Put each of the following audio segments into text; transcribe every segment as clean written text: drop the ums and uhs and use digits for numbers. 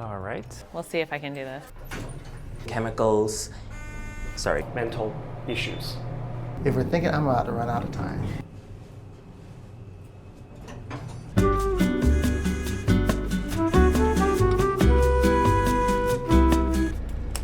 All right. We'll see if I can do this. Chemicals, Mental issues. If we're thinking, I'm about to run out of time.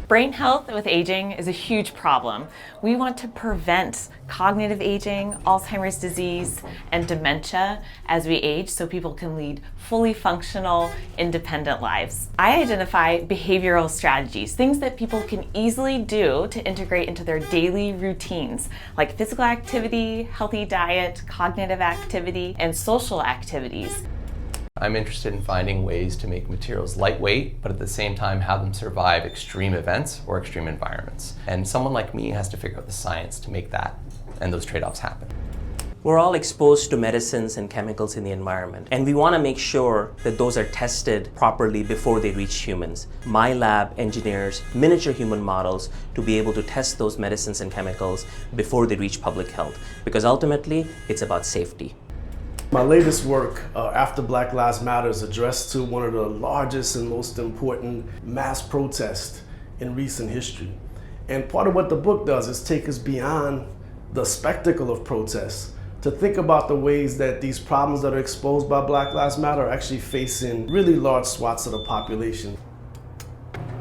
Brain health with aging is a huge problem. We want to prevent cognitive aging, Alzheimer's disease, and dementia as we age so people can lead fully functional, independent lives. I identify behavioral strategies, things that people can easily do to integrate into their daily routines, like physical activity, healthy diet, cognitive activity, and social activities. I'm interested in finding ways to make materials lightweight, but at the same time have them survive extreme events or extreme environments. And someone like me has to figure out the science to make that and those trade-offs happen. we're all exposed to medicines and chemicals in the environment, and we want to make sure that those are tested properly before they reach humans. My lab engineers miniature human models to be able to test those medicines and chemicals before they reach public health, because ultimately it's about safety. My latest work, After Black Lives Matter, is addressed to one of the largest and most important mass protests in recent history. And part of what the book does is take us beyond the spectacle of protests to think about the ways that these problems that are exposed by Black Lives Matter are actually facing really large swaths of the population.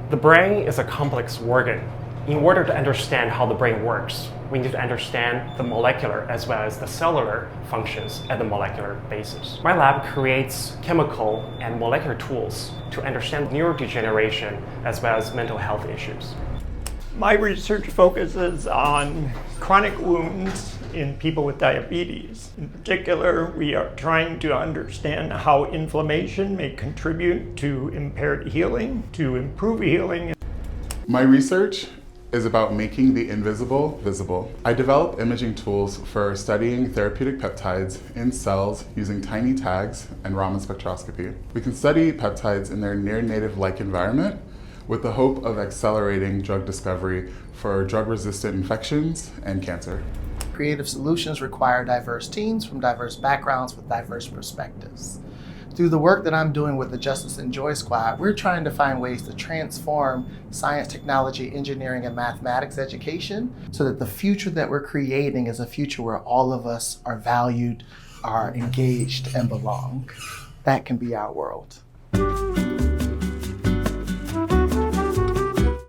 The brain is a complex organ. In order to understand how the brain works, we need to understand the molecular as well as the cellular functions at the molecular basis. My lab creates chemical and molecular tools to understand neurodegeneration as well as mental health issues. My research focuses on chronic wounds in people with diabetes. In particular, we are trying to understand how inflammation may contribute to impaired healing, to improve healing. My research is about making the invisible visible. I develop imaging tools for studying therapeutic peptides in cells using tiny tags and Raman spectroscopy. We can study peptides in their near-native-like environment with the hope of accelerating drug discovery for drug-resistant infections and cancer. Creative solutions require diverse teams from diverse backgrounds with diverse perspectives. Through the work that I'm doing with the Justice and Joy Squad, we're trying to find ways to transform science, technology, engineering, and mathematics education so that the future that we're creating is a future where all of us are valued, are engaged, and belong. That can be our world.